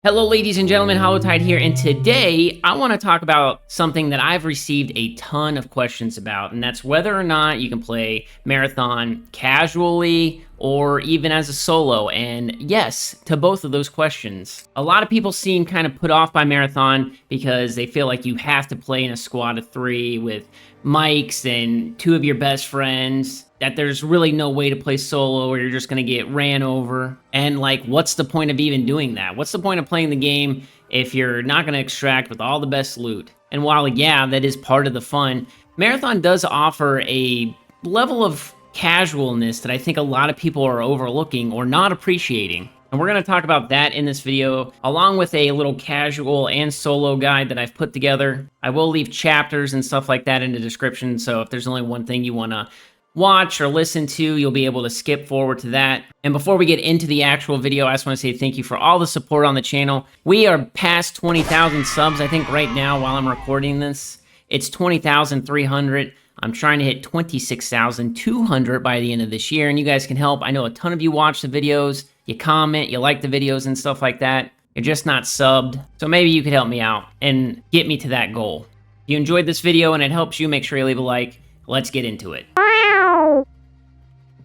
Hello ladies and gentlemen, Loadout here, and today I want to talk about something that I've received a ton of questions about, and that's whether or not you can play Marathon casually or even as a solo, and yes, to both of those questions. A lot of people seem kind of put off by Marathon because they feel like you have to play in a squad of 3 with mics and 2 of your best friends, that there's really no way to play solo or you're just going to get ran over. And like, what's the point of even doing that? What's the point of playing the game if you're not going to extract with all the best loot? And while, yeah, that is part of the fun, Marathon does offer a level of casualness that I think a lot of people are overlooking or not appreciating. And we're going to talk about that in this video, along with a little casual and solo guide that I've put together. I will leave chapters and stuff like that in the description, so if there's only one thing you want to watch or listen to, you'll be able to skip forward to that. And before we get into the actual video, I just want to say thank you for all the support on the channel. We are past 20,000 subs, I think right now while I'm recording this. It's 20,300. I'm trying to hit 26,200 by the end of this year, and you guys can help. I know a ton of you watch the videos, you comment, you like the videos and stuff like that. You're just not subbed, so maybe you could help me out and get me to that goal. If you enjoyed this video and it helps you, make sure you leave a like. Let's get into it.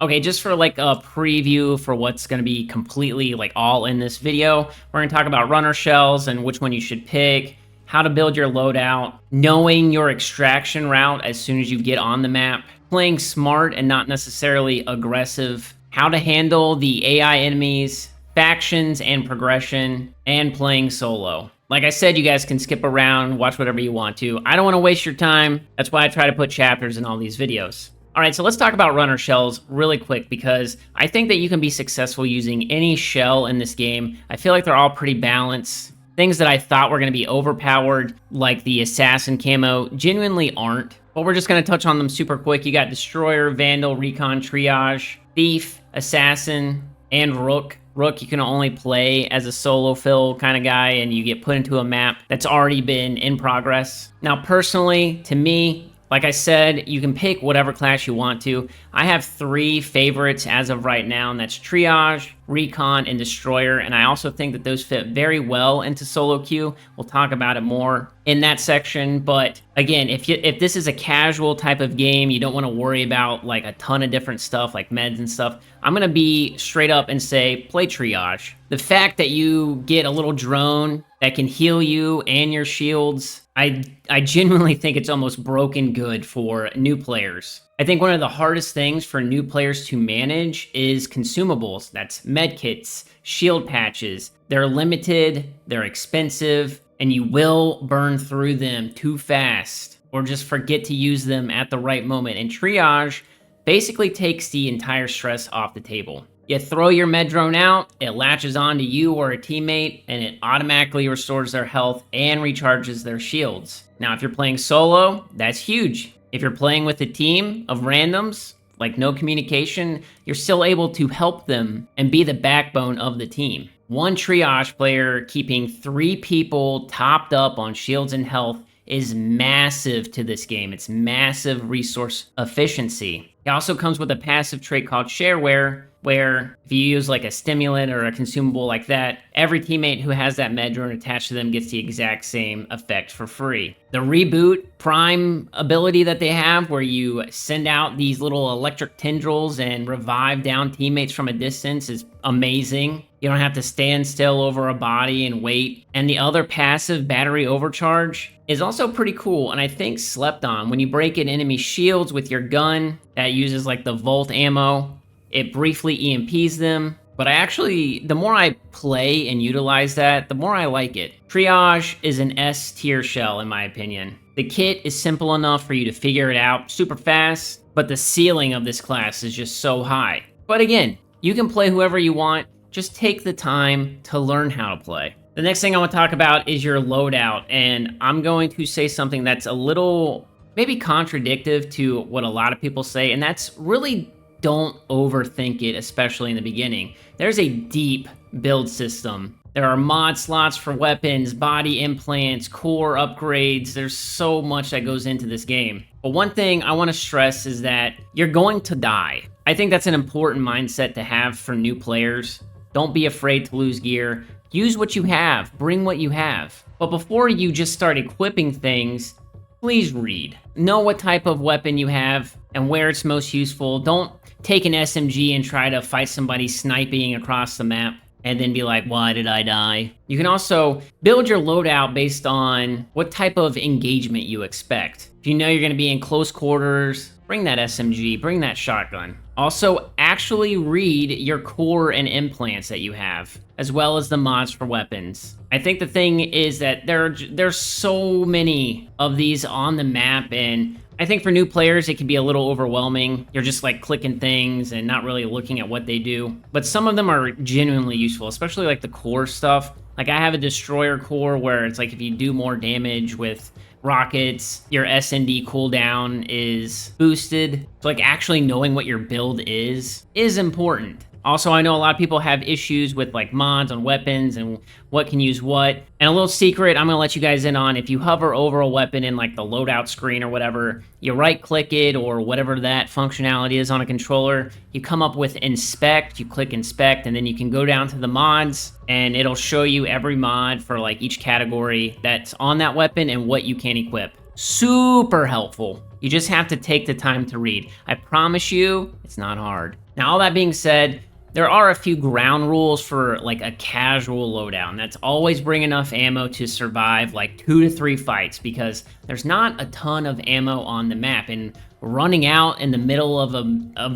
Okay, just for like a preview for what's going to be completely like all in this video, we're going to talk about runner shells and which one you should pick, how to build your loadout, knowing your extraction route as soon as you get on the map, playing smart and not necessarily aggressive, how to handle the AI enemies, factions and progression, and playing solo. Like I said, you guys can skip around, watch whatever you want to. I don't want to waste your time. That's why I try to put chapters in all these videos. All right, so let's talk about runner shells really quick because I think that you can be successful using any shell in this game. I feel like they're all pretty balanced. Things that I thought were going to be overpowered, like the assassin camo, genuinely aren't. But we're just going to touch on them super quick. You got Destroyer, Vandal, Recon, Triage, Thief, Assassin, and Rook. Rook, you can only play as a solo fill kind of guy, and you get put into a map that's already been in progress. Now, personally, to me, like I said, you can pick whatever class you want to. I have 3 favorites as of right now, and that's Triage, Recon, and Destroyer, and I also think that those fit very well into solo queue. We'll talk about it more in that section, but again, if this is a casual type of game, you don't want to worry about like a ton of different stuff like meds and stuff, I'm going to be straight up and say play Triage. The fact that you get a little drone that can heal you and your shields, I genuinely think it's almost broken good for new players. I think one of the hardest things for new players to manage is consumables. That's medkits, shield patches. They're limited, they're expensive, and you will burn through them too fast or just forget to use them at the right moment. And Triage basically takes the entire stress off the table. You throw your med drone out, it latches onto you or a teammate, and it automatically restores their health and recharges their shields. Now, if you're playing solo, that's huge. If you're playing with a team of randoms, like no communication, you're still able to help them and be the backbone of the team. One Triage player keeping 3 people topped up on shields and health is massive to this game. It's massive resource efficiency. It also comes with a passive trait called Shareware, where if you use like a stimulant or a consumable like that, every teammate who has that med drone attached to them gets the exact same effect for free. The Reboot Prime ability that they have, where you send out these little electric tendrils and revive down teammates from a distance, is amazing. You don't have to stand still over a body and wait. And the other passive, Battery Overcharge, is also pretty cool and I think slept on. When you break an enemy shields with your gun that uses like the Volt ammo, it briefly EMPs them, but the more I play and utilize that, the more I like it. Triage is an S tier shell in my opinion. The kit is simple enough for you to figure it out super fast, but the ceiling of this class is just so high. But again, you can play whoever you want, just take the time to learn how to play. The next thing I want to talk about is your loadout, and I'm going to say something that's a little maybe contradictory to what a lot of people say, and that's really don't overthink it, especially in the beginning. There's a deep build system. There are mod slots for weapons, body implants, core upgrades. There's so much that goes into this game. But one thing I want to stress is that you're going to die. I think that's an important mindset to have for new players. Don't be afraid to lose gear. use what you have, bring what you have. But before you just start equipping things, please read. Know what type of weapon you have and where it's most useful. Don't take an SMG and try to fight somebody sniping across the map and then be like, why did I die? You can also build your loadout based on what type of engagement you expect. If you know you're gonna be in close quarters, bring that SMG, bring that shotgun. Also, actually read your core and implants that you have, as well as the mods for weapons. I think the thing is that there's so many of these on the map, and I think for new players, it can be a little overwhelming. You're just like clicking things and not really looking at what they do. But some of them are genuinely useful, especially like the core stuff. Like I have a destroyer core where it's like if you do more damage with rockets, your S&D cooldown is boosted. So like actually knowing what your build is important. Also, I know a lot of people have issues with like mods on weapons and what can use what. And a little secret I'm gonna let you guys in on, if you hover over a weapon in like the loadout screen or whatever, you right click it or whatever that functionality is on a controller, you come up with inspect, you click inspect, and then you can go down to the mods and it'll show you every mod for like each category that's on that weapon and what you can equip. Super helpful. You just have to take the time to read. I promise you, it's not hard. Now, all that being said, there are a few ground rules for like a casual loadout, and that's always bring enough ammo to survive like 2 to 3 fights, because there's not a ton of ammo on the map, and running out in the middle of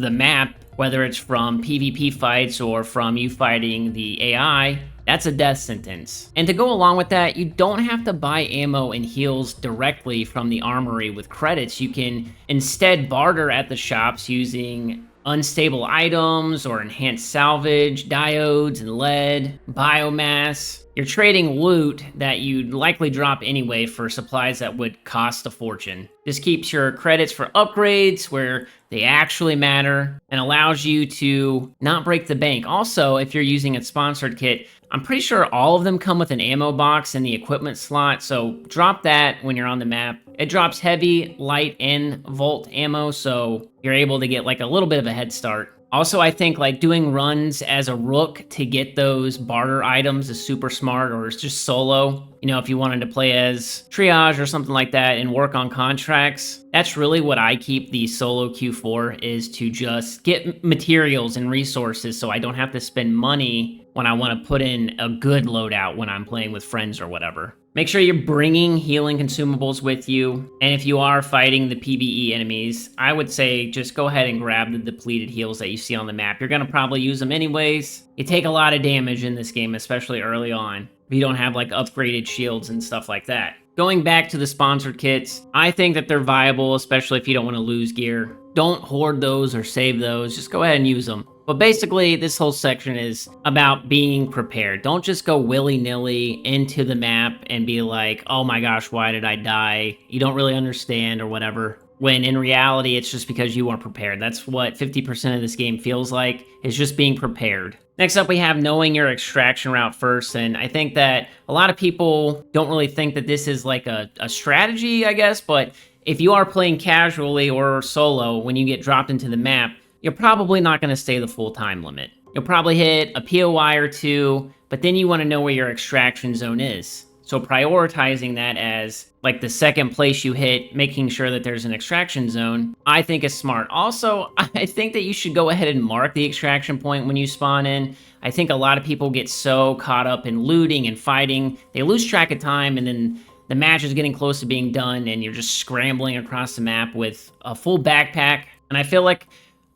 the map, whether it's from PvP fights or from you fighting the AI, that's a death sentence. And to go along with that, you don't have to buy ammo and heals directly from the armory with credits. You can instead barter at the shops using unstable items or enhanced salvage, diodes and lead, biomass. You're trading loot that you'd likely drop anyway for supplies that would cost a fortune. This keeps your credits for upgrades where they actually matter and allows you to not break the bank. Also, if you're using a sponsored kit, I'm pretty sure all of them come with an ammo box in the equipment slot, so drop that when you're on the map. It drops heavy, light, and volt ammo, so you're able to get like a little bit of a head start. Also, I think like doing runs as a Rook to get those barter items is super smart, or it's just solo. You know, if you wanted to play as Triage or something like that and work on contracts, that's really what I keep the solo queue for, is to just get materials and resources so I don't have to spend money when I want to put in a good loadout when I'm playing with friends or whatever. Make sure you're bringing healing consumables with you, and if you are fighting the PvE enemies, I would say just go ahead and grab the depleted heals that you see on the map. You're gonna probably use them anyways. You take a lot of damage in this game, especially early on, if you don't have like upgraded shields and stuff like that. Going back to the sponsored kits, I think that they're viable, especially if you don't want to lose gear. Don't hoard those or save those, just go ahead and use them. But basically, this whole section is about being prepared. Don't just go willy-nilly into the map and be like, oh my gosh, why did I die? You don't really understand or whatever. When in reality, it's just because you weren't prepared. That's what 50% of this game feels like, is just being prepared. Next up, we have knowing your extraction route first, and I think that a lot of people don't really think that this is like a strategy, I guess, but if you are playing casually or solo, when you get dropped into the map, you're probably not going to stay the full time limit. You'll probably hit a POI or two, but then you want to know where your extraction zone is. So prioritizing that as like the second place you hit, making sure that there's an extraction zone, I think is smart. Also, I think that you should go ahead and mark the extraction point when you spawn in. I think a lot of people get so caught up in looting and fighting, they lose track of time, and then the match is getting close to being done and you're just scrambling across the map with a full backpack. And I feel like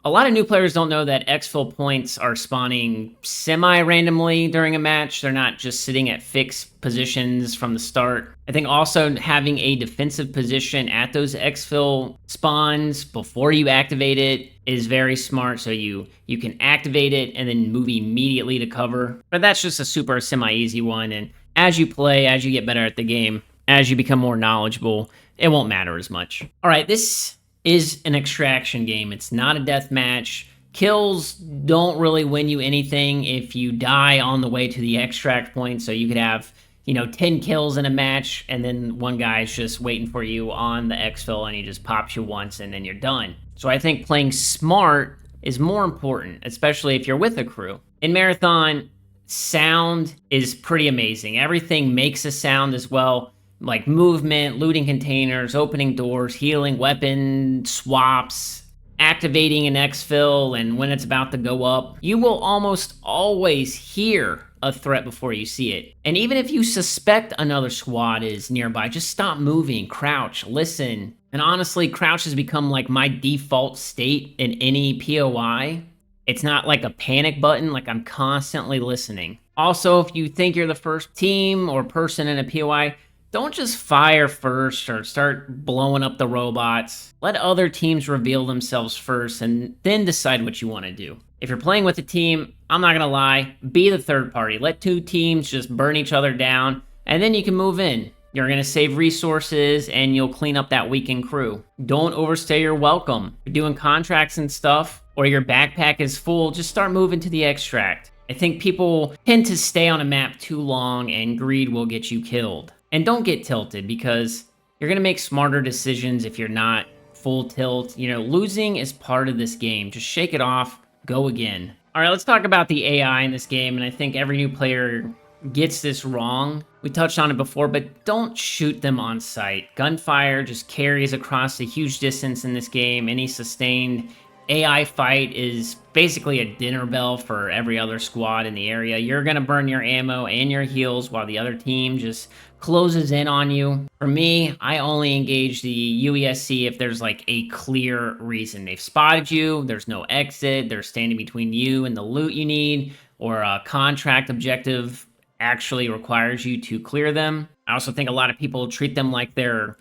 a lot of new players don't know that exfil points are spawning semi-randomly during a match. They're not just sitting at fixed positions from the start. I think also having a defensive position at those exfil spawns before you activate it is very smart, so you can activate it and then move immediately to cover. But that's just a super semi-easy one, and as you play, as you get better at the game, as you become more knowledgeable, it won't matter as much. All right, this is an extraction game. It's not a death match. Kills don't really win you anything if you die on the way to the extract point. So you could have, 10 kills in a match, and then one guy's just waiting for you on the exfil and he just pops you once and then you're done. So I think playing smart is more important, especially if you're with a crew. In Marathon, sound is pretty amazing. Everything makes a sound as well, like movement, looting containers, opening doors, healing, weapon swaps, activating an exfil, and when it's about to go up. You will almost always hear a threat before you see it. And even if you suspect another squad is nearby, just stop moving, crouch, listen. And honestly, crouch has become like my default state in any POI. It's not like a panic button, like I'm constantly listening. Also, if you think you're the first team or person in a POI, don't just fire first or start blowing up the robots. Let other teams reveal themselves first and then decide what you want to do. If you're playing with a team, I'm not gonna lie, be the third party. Let two teams just burn each other down, and then you can move in. You're gonna save resources and you'll clean up that weakened crew. Don't overstay your welcome. If you're doing contracts and stuff, or your backpack is full, just start moving to the extract. I think people tend to stay on a map too long and greed will get you killed. And don't get tilted because you're gonna make smarter decisions if you're not full tilt. You know, losing is part of this game. Just shake it off, go again. All right, let's talk about the AI in this game, and I think every new player gets this wrong. We touched on it before, but don't shoot them on sight. Gunfire just carries across a huge distance in this game. Any sustained AI fight is basically a dinner bell for every other squad in the area. You're gonna burn your ammo and your heals while the other team just closes in on you. For me, I only engage the UESC if there's like a clear reason. They've spotted you, there's no exit, they're standing between you and the loot you need, or a contract objective actually requires you to clear them. I also think a lot of people treat them like they're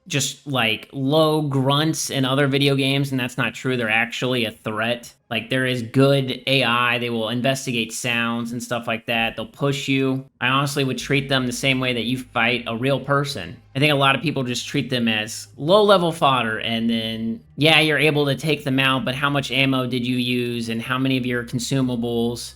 just like low grunts in other video games, and that's not true. They're actually a threat. Like, there is good AI. They will investigate sounds and stuff like that. They'll push you. I honestly would treat them the same way that you fight a real person. I think a lot of people just treat them as low-level fodder, and then, yeah, you're able to take them out, but how much ammo did you use, and how many of your consumables,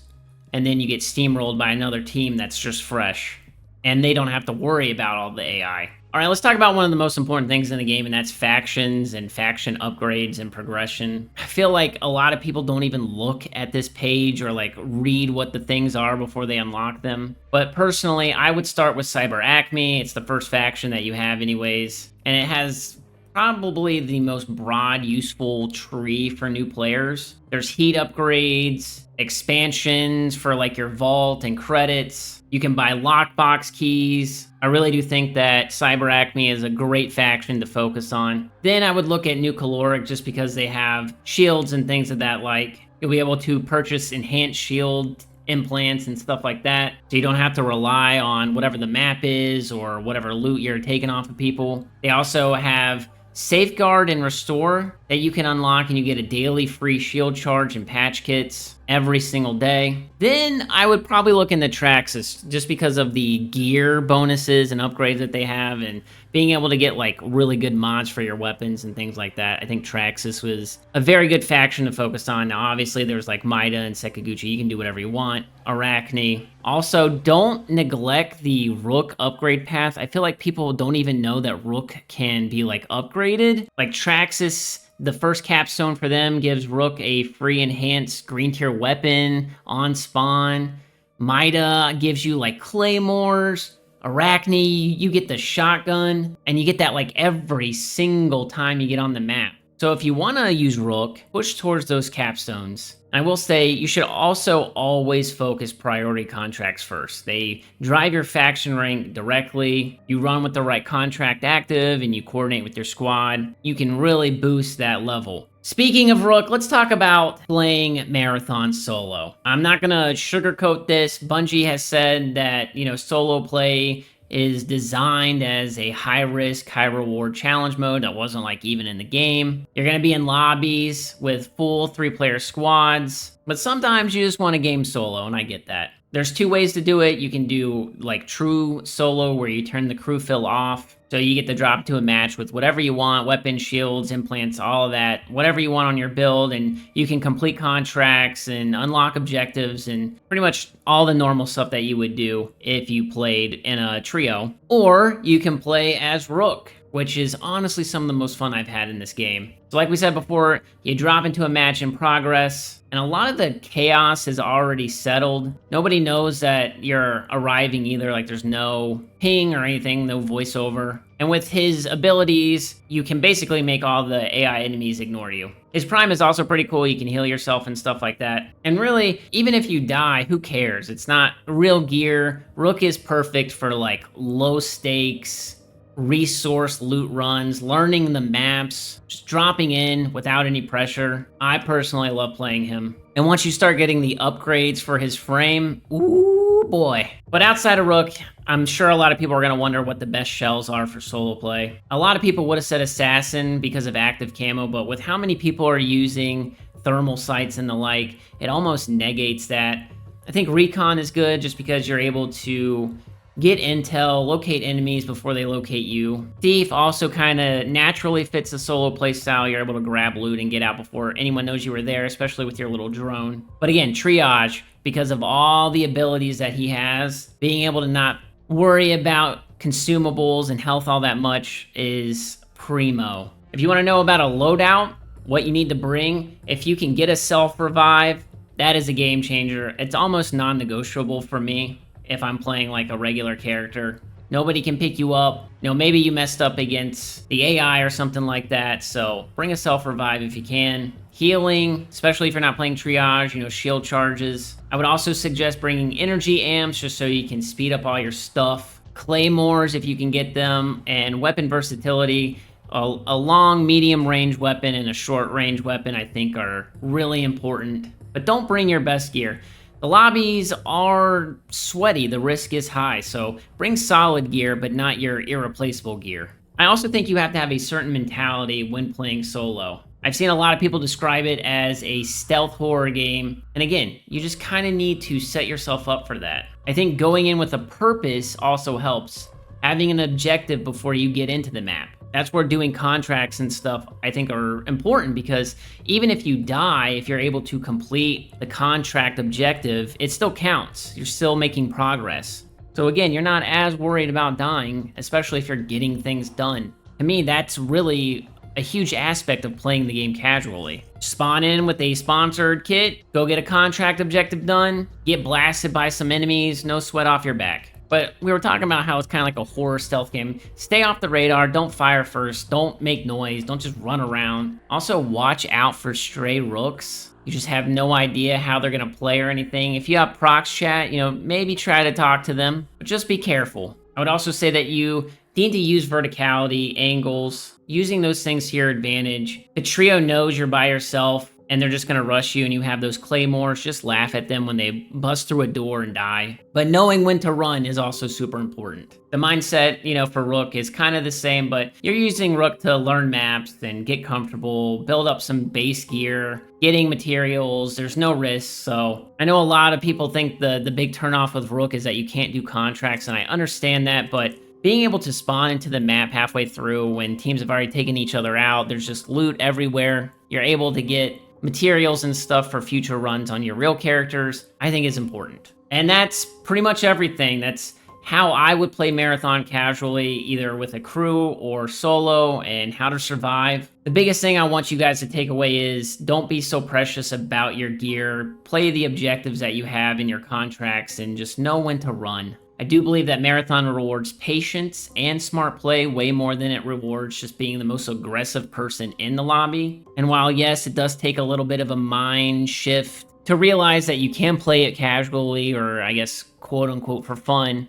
and then you get steamrolled by another team that's just fresh, and they don't have to worry about all the AI. All right, let's talk about one of the most important things in the game, and that's factions and faction upgrades and progression. I feel like a lot of people don't even look at this page or like read what the things are before they unlock them. But personally, I would start with Cyber Acme. It's the first faction that you have anyways, and it has probably the most broad, useful tree for new players. There's heat upgrades, expansions for like your vault and credits. You can buy lockbox keys. I really do think that Cyber Acme is a great faction to focus on. Then I would look at New Caloric just because they have shields and things of that like. You'll be able to purchase enhanced shield implants and stuff like that, so you don't have to rely on whatever the map is or whatever loot you're taking off of people. They also have Safeguard and Restore that you can unlock, and you get a daily free shield charge and patch kits every single day. Then I would probably look into Traxxas just because of the gear bonuses and upgrades that they have, and being able to get like really good mods for your weapons and things like that. I think Traxxas was a very good faction to focus on. Now obviously there's like Maida and Sekaguchi, you can do whatever you want. Arachne. Also, don't neglect the Rook upgrade path. I feel like people don't even know that Rook can be like upgraded. Like Traxxas, the first capstone for them gives Rook a free enhanced green tier weapon on spawn. Maida gives you like claymores. Arachne, you get the shotgun, and you get that like every single time you get on the map. So if you want to use Rook, push towards those capstones. I will say you should also always focus priority contracts first. They drive your faction rank directly. You run with the right contract active and you coordinate with your squad. You can really boost that level. Speaking of Rook, let's talk about playing Marathon solo. I'm not gonna sugarcoat this. Bungie has said that, you know, solo play is designed as a high-risk, high-reward challenge mode that wasn't like even in the game. You're gonna be in lobbies with full 3-player squads, but sometimes you just want to game solo, and I get that. There's 2 ways to do it. You can do like true solo where you turn the crew fill off, so you get to drop to a match with whatever you want, weapons, shields, implants, all of that, whatever you want on your build, and you can complete contracts and unlock objectives and pretty much all the normal stuff that you would do if you played in a trio. Or you can play as Rook, which is honestly some of the most fun I've had in this game. So like we said before, you drop into a match in progress, and a lot of the chaos is already settled. Nobody knows that you're arriving either, like there's no ping or anything, no voiceover. And with his abilities, you can basically make all the AI enemies ignore you. His prime is also pretty cool, you can heal yourself and stuff like that. And really, even if you die, who cares? It's not real gear. Rook is perfect for like low stakes, resource loot runs, learning the maps, just dropping in without any pressure. I personally love playing him. And once you start getting the upgrades for his frame, ooh boy. But outside of Rook, I'm sure a lot of people are gonna wonder what the best shells are for solo play. A lot of people would have said Assassin because of active camo, but with how many people are using thermal sights and the like, it almost negates that. I think Recon is good just because you're able to get intel, locate enemies before they locate you. Thief also kind of naturally fits the solo playstyle. You're able to grab loot and get out before anyone knows you were there, especially with your little drone. But again, Triage, because of all the abilities that he has, being able to not worry about consumables and health all that much is primo. If you want to know about a loadout, what you need to bring, if you can get a self-revive, that is a game changer. It's almost non-negotiable for me. If I'm playing like a regular character, nobody can pick you up. You know, maybe you messed up against the AI or something like that. So bring a self-revive if you can. Healing, especially if you're not playing Triage, you know, shield charges. I would also suggest bringing energy amps just so you can speed up all your stuff. Claymores if you can get them, and weapon versatility. A long, medium range weapon and a short range weapon I think are really important. But don't bring your best gear. The lobbies are sweaty, the risk is high, so bring solid gear, but not your irreplaceable gear. I also think you have to have a certain mentality when playing solo. I've seen a lot of people describe it as a stealth horror game, and again, you just kind of need to set yourself up for that. I think going in with a purpose also helps, having an objective before you get into the map. That's where doing contracts and stuff I think are important, because even if you die, if you're able to complete the contract objective, it still counts. You're still making progress. So again, you're not as worried about dying, especially if you're getting things done. To me, that's really a huge aspect of playing the game casually. Spawn in with a sponsored kit, go get a contract objective done, get blasted by some enemies, no sweat off your back. But we were talking about how it's kind of like a horror stealth game. Stay off the radar, don't fire first, don't make noise, don't just run around. Also, watch out for stray rooks. You just have no idea how they're gonna play or anything. If you have prox chat, you know, maybe try to talk to them, but just be careful. I would also say that you need to use verticality, angles, using those things to your advantage. The trio knows you're by yourself and they're just gonna rush you and you have those claymores, just laugh at them when they bust through a door and die. But knowing when to run is also super important. The mindset, you know, for Rook is kind of the same, but you're using Rook to learn maps and get comfortable, build up some base gear, getting materials, there's no risk. So I know a lot of people think the big turnoff with Rook is that you can't do contracts, and I understand that, but being able to spawn into the map halfway through when teams have already taken each other out, there's just loot everywhere, you're able to get materials and stuff for future runs on your real characters, I think is important. And that's pretty much everything. That's how I would play Marathon casually, either with a crew or solo, and how to survive. The biggest thing I want you guys to take away is don't be so precious about your gear. Play the objectives that you have in your contracts and just know when to run. I do believe that Marathon rewards patience and smart play way more than it rewards just being the most aggressive person in the lobby. And while yes, it does take a little bit of a mind shift to realize that you can play it casually, or I guess quote unquote for fun,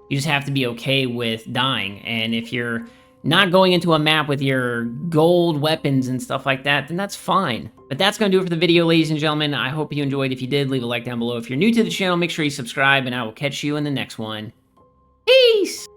you just have to be okay with dying. And if you're not going into a map with your gold weapons and stuff like that, then that's fine. But that's going to do it for the video, ladies and gentlemen. I hope you enjoyed. If you did, leave a like down below. If you're new to the channel, make sure you subscribe, and I will catch you in the next one. Peace!